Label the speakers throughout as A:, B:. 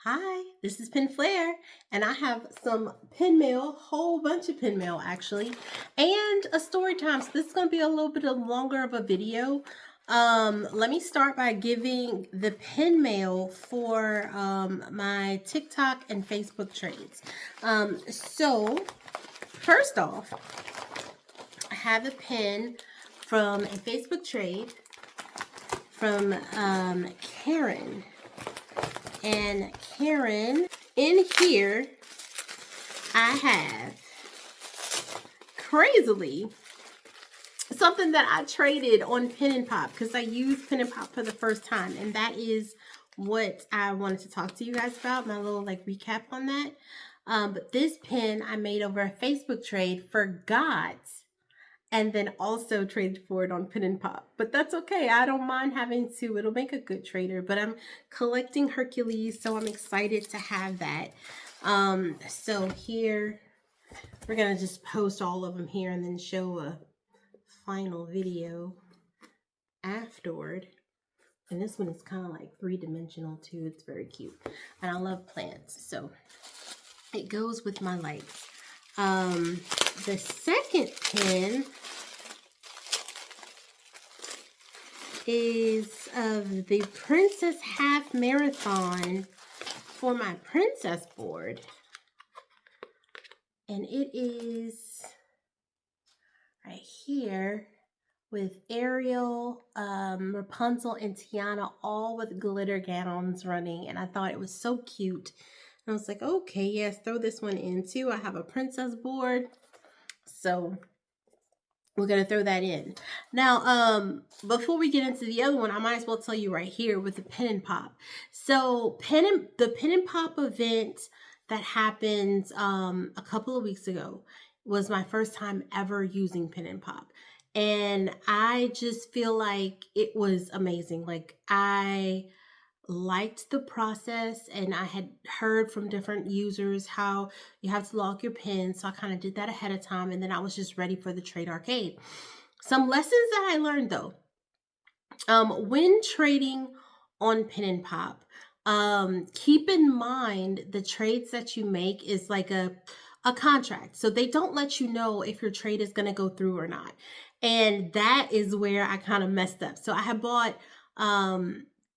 A: Hi, this is Pen Flair, and I have some pen mail, whole bunch of pen mail actually, and a story time. So this is going to be a little bit longer of a video. Let me start by giving the pen mail for my TikTok and Facebook trades. So first off, I have a pen from a Facebook trade from Karen. And Karen, in here, I have, crazily, something that I traded on Pen and Pop because I used Pen and Pop for the first time. And that is what I wanted to talk to you guys about, my little recap on that. But this pen I made over a Facebook trade, forgot, and then also traded for it on Pen and Pop. But that's okay. I don't mind having two. It'll make a good trader. But I'm collecting Hercules, so I'm excited to have that. So here, we're going to just post all of them here and then show a final video afterward. And this one is kind of like three-dimensional too. It's very cute. And I love plants, so it goes with my lights. The second pen is of the Princess Half Marathon for my Princess board. And it is right here with Ariel, Rapunzel, and Tiana, all with glitter gowns running. And I thought it was so cute. And I was like, okay, yes, throw this one in too. I have a princess board, so we're going to throw that in. Now, before we get into the other one, I might as well tell you right here with the Pen and Pop. So the Pen and Pop event that happened a couple of weeks ago was my first time ever using Pen and Pop. And I just feel like it was amazing. Like, I liked the process, and I had heard from different users how you have to lock your pins, so I kind of did that ahead of time, and then I was just ready for the Trade Arcade. Some lessons that I learned though, when trading on Pen and Pop, keep in mind the trades that you make is like a contract, so they don't let you know if your trade is going to go through or not. And that is where I kind of messed up. So I had bought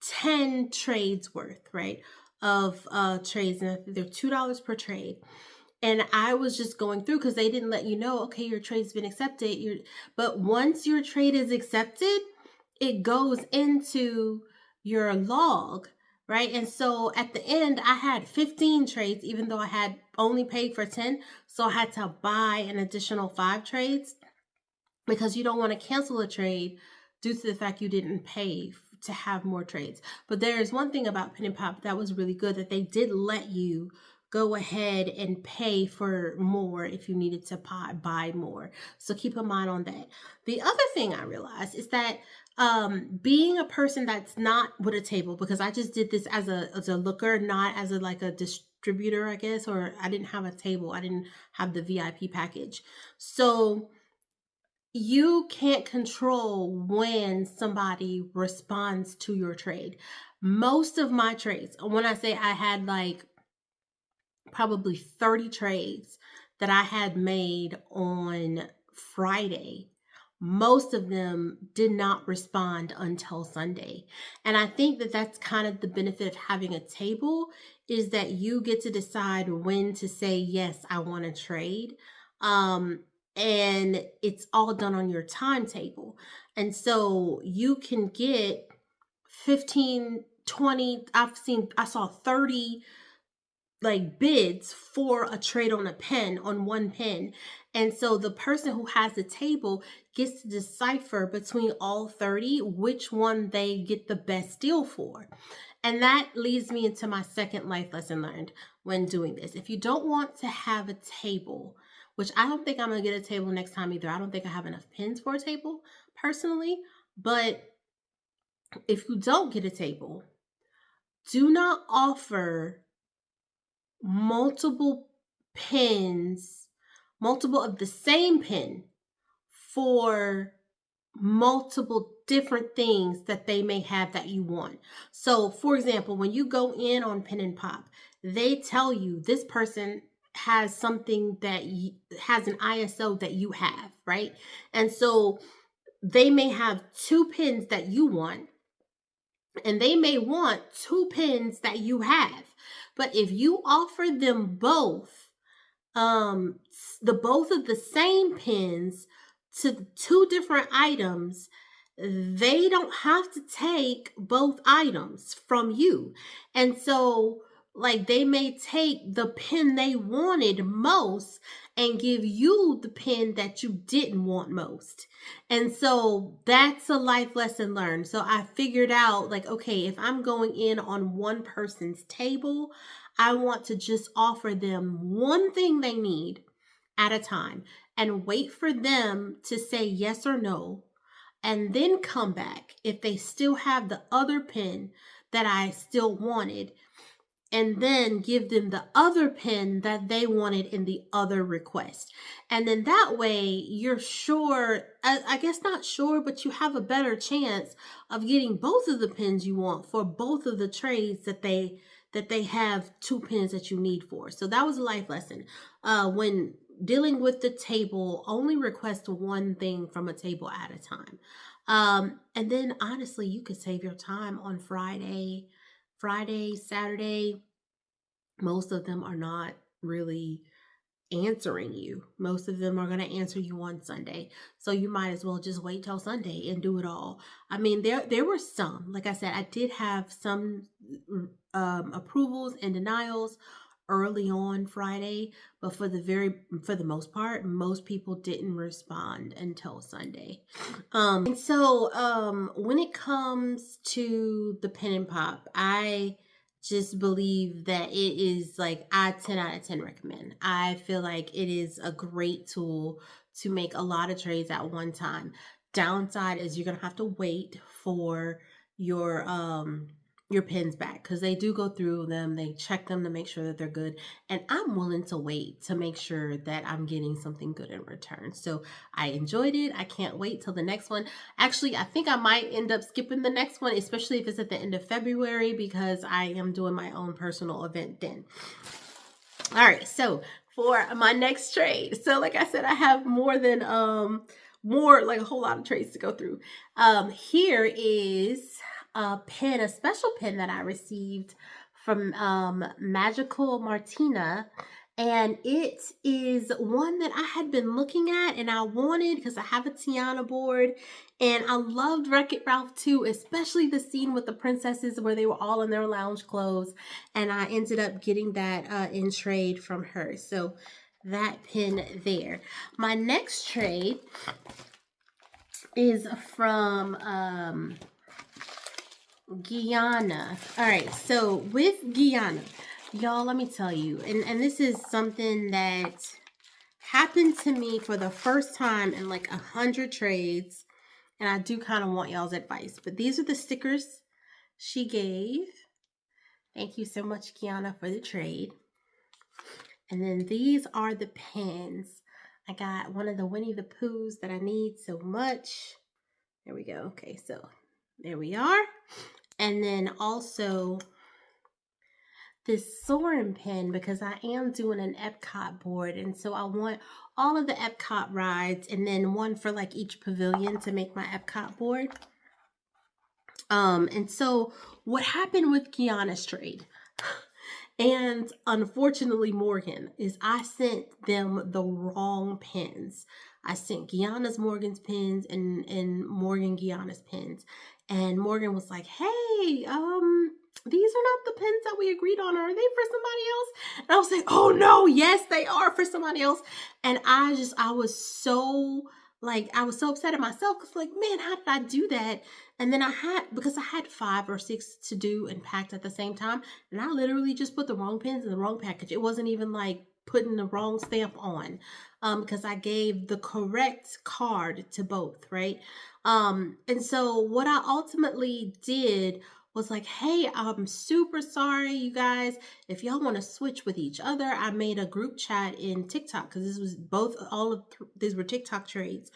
A: 10 trades worth, right, of trades, and they're $2 per trade. And I was just going through because they didn't let you know, okay, your trade's been accepted. But once your trade is accepted, it goes into your log, right? And so at the end, I had 15 trades, even though I had only paid for 10. So I had to buy an additional 5 trades because you don't want to cancel a trade due to the fact you didn't pay to have more trades. But there's one thing about Pen and Pop that was really good, that they did let you go ahead and pay for more if you needed to buy more. So keep a mind on that. The other thing I realized is that being a person that's not with a table, because I just did this as a looker, not as a distributor, I guess, or I didn't have a table. I didn't have the VIP package. So you can't control when somebody responds to your trade. Most of my trades, when I say I had probably 30 trades that I had made on Friday, most of them did not respond until Sunday. And I think that that's kind of the benefit of having a table, is that you get to decide when to say, yes, I want to trade. And it's all done on your timetable. And so you can get 15, 20, I saw 30 bids for a trade on a pen, on one pen. And so the person who has the table gets to decipher between all 30 which one they get the best deal for. And that leads me into my second life lesson learned when doing this. If you don't want to have a table, which I don't think I'm going to get a table next time either. I don't think I have enough pins for a table personally. But if you don't get a table, do not offer multiple pins, multiple of the same pin, for multiple different things that they may have that you want. So, for example, when you go in on Pen and Pop, they tell you this person has something that has an ISO that you have, right? And so they may have two pens that you want, and they may want two pens that you have. But if you offer them both, the both of the same pens to two different items, they don't have to take both items from you. And so, like, they may take the pen they wanted most and give you the pen that you didn't want most. And so that's a life lesson learned. So I figured out, like, okay, if I'm going in on one person's table, I want to just offer them one thing they need at a time and wait for them to say yes or no, and then come back if they still have the other pen that I still wanted, and then give them the other pen that they wanted in the other request. And then that way you're sure, I guess not sure, but you have a better chance of getting both of the pens you want for both of the trades that they have two pens that you need for. So that was a life lesson. When dealing with the table, only request one thing from a table at a time. And then honestly, you could save your time on Friday, Saturday. Most of them are not really answering you. Most of them are going to answer you on Sunday. So you might as well just wait till Sunday and do it all. I mean, there were some, like I said, I did have some approvals and denials early on Friday, but for the most part, most people didn't respond until Sunday. And so when it comes to the Pen and Pop, I just believe that it is like I 10 out of 10 recommend. I feel like it is a great tool to make a lot of trades at one time. Downside is you're gonna have to wait for your pins back, because they do go through them, they check them to make sure that they're good, and I'm willing to wait to make sure that I'm getting something good in return. So I enjoyed it. I can't wait till the next one. Actually, I think I might end up skipping the next one, especially if it's at the end of February, because I am doing my own personal event then. All right, so for my next trade, so like I said, I have more like a whole lot of trades to go through. Here is a special pen that I received from Magical Martina. And it is one that I had been looking at and I wanted, because I have a Tiana board and I loved Wreck-It Ralph 2, especially the scene with the princesses where they were all in their lounge clothes. And I ended up getting that in trade from her. So that pen there. My next trade is from Guyana. All right, so with Guyana, y'all, let me tell you, and this is something that happened to me for the first time in like 100 trades, and I do kind of want y'all's advice. But these are the stickers she gave. Thank you so much, Guyana, for the trade. And then these are the pens. I got one of the Winnie the Poohs that I need so much. There we go. Okay, so there we are. And then also this Soarin' pen, because I am doing an Epcot board, and so I want all of the Epcot rides and then one for like each pavilion to make my Epcot board. And so what happened with Guyana's trade and unfortunately Morgan is I sent them the wrong pens. I sent Morgan's pens and Morgan Guyana's pens. And Morgan was like, hey, these are not the pens that we agreed on. Are they for somebody else? And I was like, oh no, yes, they are for somebody else. And I was so upset at myself, because like, man, how did I do that? And then because I had 5 or 6 to do and packed at the same time, and I literally just put the wrong pens in the wrong package. It wasn't even like putting the wrong stamp on, because I gave the correct card to both, right? And so what I ultimately did was like, hey, I'm super sorry, you guys. If y'all want to switch with each other, I made a group chat in TikTok, because this was these were TikTok trades.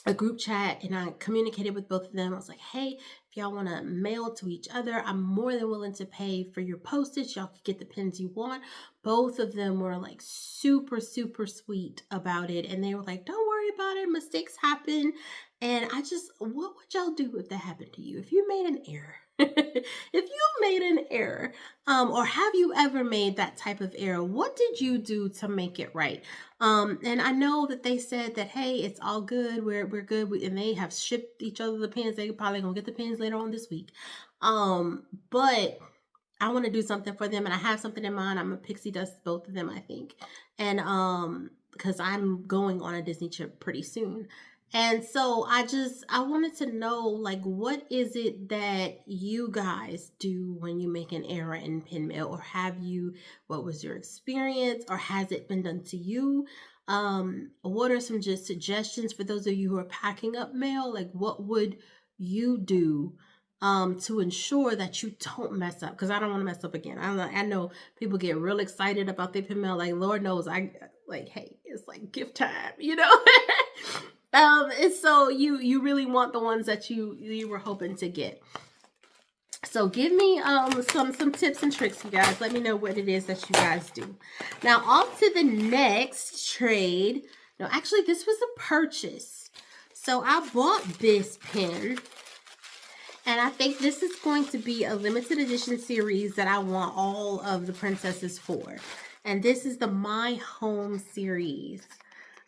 A: a group chat, and I communicated with both of them. I was like, hey, if y'all want to mail to each other, I'm more than willing to pay for your postage. Y'all can get the pins you want. Both of them were like super, super sweet about it. And they were like, don't worry about it. Mistakes happen. And what would y'all do if that happened to you? If you made an error, if you made an error, or have you ever made that type of error? What did you do to make it right? And I know that they said that, hey, it's all good. We're good. And they have shipped each other the pins. They probably gonna get the pins later on this week. But I want to do something for them, and I have something in mind. I'm gonna pixie dust both of them, I think. And because I'm going on a Disney trip pretty soon. And so I wanted to know, like, what is it that you guys do when you make an error in pin mail, or what was your experience, or has it been done to you? What are some just suggestions for those of you who are packing up mail? Like, what would you do to ensure that you don't mess up? Because I don't want to mess up again. I know people get real excited about their pin mail. Like, Lord knows, hey, it's like gift time, you know. And so you really want the ones that you were hoping to get. So give me some tips and tricks, you guys. Let me know what it is that you guys do. Now, off to the next trade. No, actually, this was a purchase. So I bought this pin, and I think this is going to be a limited edition series that I want all of the princesses for. And this is the My Home series.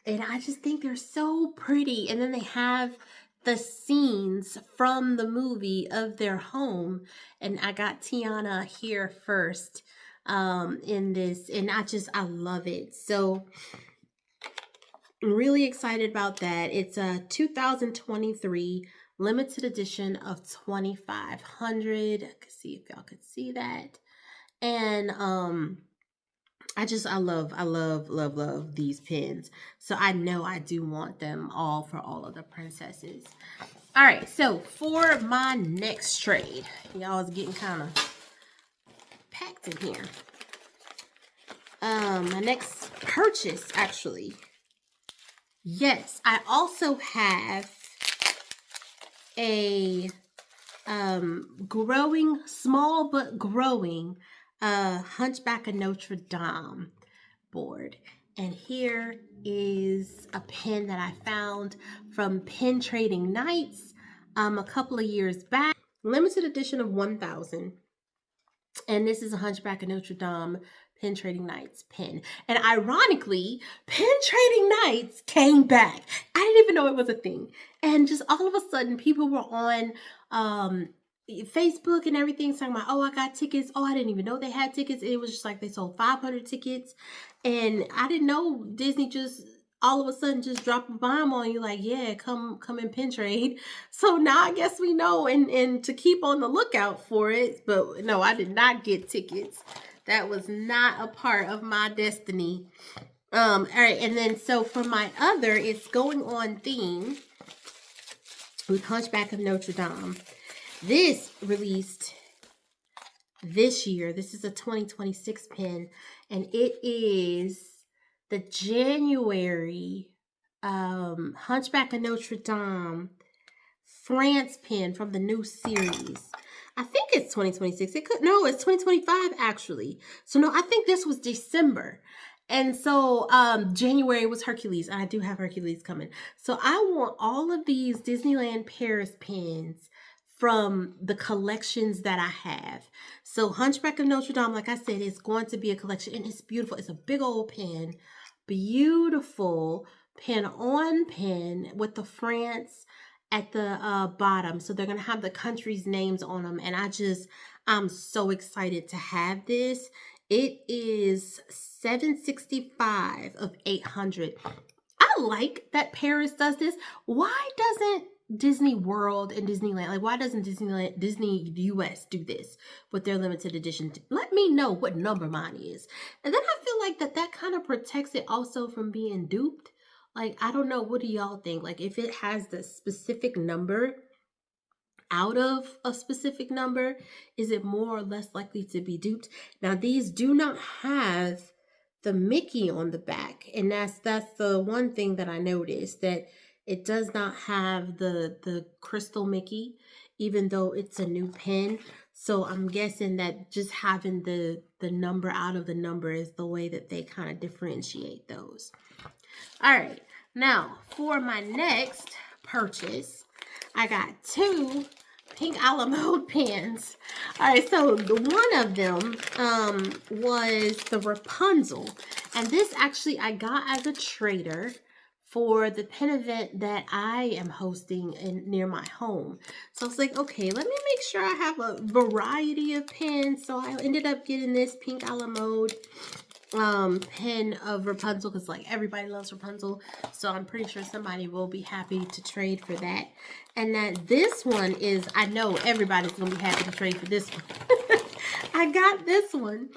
A: And I just think they're so pretty. And then they have the scenes from the movie of their home. And I got Tiana here first in this. And I love it. So I'm really excited about that. It's a 2023 limited edition of 2,500. I can see if y'all could see that. And I love these pins. So I know I do want them all for all of the princesses. All right, so for my next trade, y'all is getting kind of packed in here. My next purchase, actually. Yes, I also have a small but growing Hunchback of Notre Dame board. And here is a pin that I found from Pin Trading Nights a couple of years back. Limited edition of 1,000. And this is a Hunchback of Notre Dame Pin Trading Nights pin. And ironically, Pin Trading Nights came back. I didn't even know it was a thing. And just all of a sudden, people were on Facebook and everything saying about, oh, I got tickets. Oh, I didn't even know they had tickets. It was just like they sold 500 tickets. And I didn't know Disney just all of a sudden just drop a bomb on you, like, yeah, come and pin trade. So now I guess we know and to keep on the lookout for it. But no, I did not get tickets. That was not a part of my destiny. All right, and then so for my other, it's going on theme with Hunchback of Notre Dame. This released this year. This is a 2026 pin, and it is the January Hunchback of Notre Dame France pin from the new series. I think it's 2026. It's 2025 actually. So no, I think this was December. And so January was Hercules. I do have Hercules coming. So I want all of these Disneyland Paris pins from the collections that I have. So Hunchback of Notre Dame, like I said, is going to be a collection, and it's beautiful. It's a big old pin. Beautiful pin on pin with the France at the bottom. So they're going to have the country's names on them. And I'm so excited to have this. It is 765 of 800. I like that Paris does this. Why doesn't Disney World and Disneyland, like why doesn't Disney US do this with their limited edition? Let me know what number mine is. And then I feel like that kind of protects it also from being duped. Like, I don't know, what do y'all think? Like, if it has the specific number out of a specific number, is it more or less likely to be duped? Now, these do not have the Mickey on the back, and that's the one thing that I noticed, that It does not have the crystal Mickey, even though it's a new pen. So I'm guessing that just having the number out of the number is the way that they kind of differentiate those. All right, now for my next purchase, I got two pink a la mode pens. All right, so the one of them was the Rapunzel, and this actually I got as a trader for the pen event that I am hosting near my home. So I was like, okay, let me make sure I have a variety of pens. So I ended up getting this pink a la mode pen of Rapunzel, because like everybody loves Rapunzel, so I'm pretty sure somebody will be happy to trade for that. And that this one is, I know everybody's gonna be happy to trade for this one. I got this one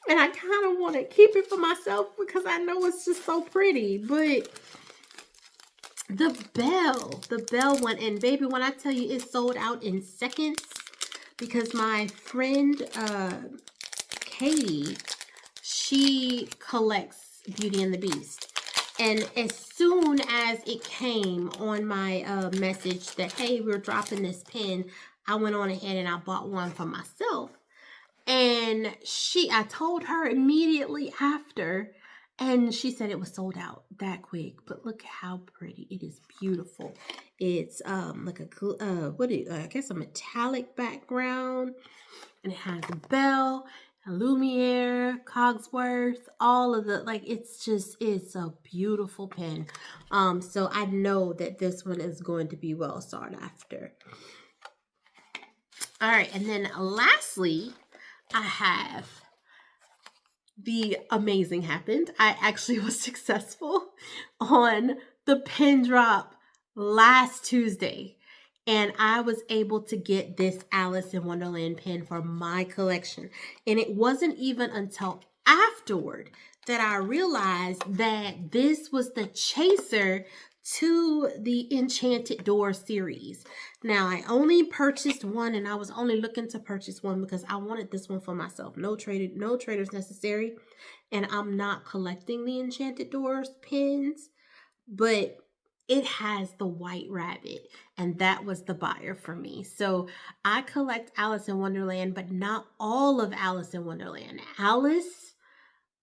A: and I kind of want to keep it for myself because I know it's just so pretty. But the bell one, and baby, when I tell you it sold out in seconds, because my friend Katie, she collects Beauty and the Beast. And as soon as it came on my message that, hey, we're dropping this pen, I went on ahead and I bought one for myself. And I told her immediately after, and she said it was sold out that quick. But look how pretty. It is beautiful. It's like a I guess a metallic background, and it has a bell, a Lumiere, Cogsworth, all of the, like, it's a beautiful pen. So I know that this one is going to be well sought after. All right, and then lastly, I have the amazing happened. I actually was successful on the pen drop last Tuesday. And I was able to get this Alice in Wonderland pen for my collection. And it wasn't even until afterward that I realized that this was the chaser to the Enchanted Door series. Now, I only purchased one, and I was only looking to purchase one because I wanted this one for myself. No traders necessary. And I'm not collecting the Enchanted Doors pins, but it has the White Rabbit, and that was the buyer for me. So I collect Alice in Wonderland, but not all of Alice in Wonderland. Alice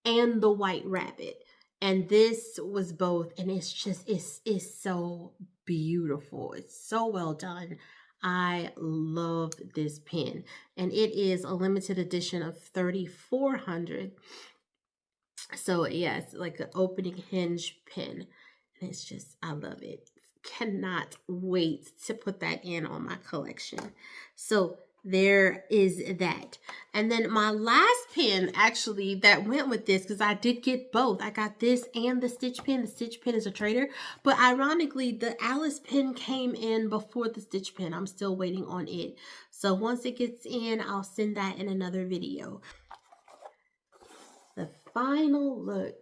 A: and the White Rabbit. And this was both, and it's so beautiful. It's so well done. I love this pen, and it is a limited edition of 3,400. So yes, like an opening hinge pen. And it's just, I love it. Cannot wait to put that in on my collection. So there is that. And then my last pen actually that went with this, because I did get both. I got this and the Stitch pen. The Stitch pen is a trader. But ironically, the Alice pen came in before the Stitch pen. I'm still waiting on it. So once it gets in, I'll send that in another video. The final look.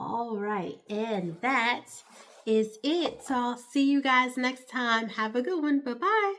A: All right, and that is it. So I'll see you guys next time. Have a good one. Bye-bye.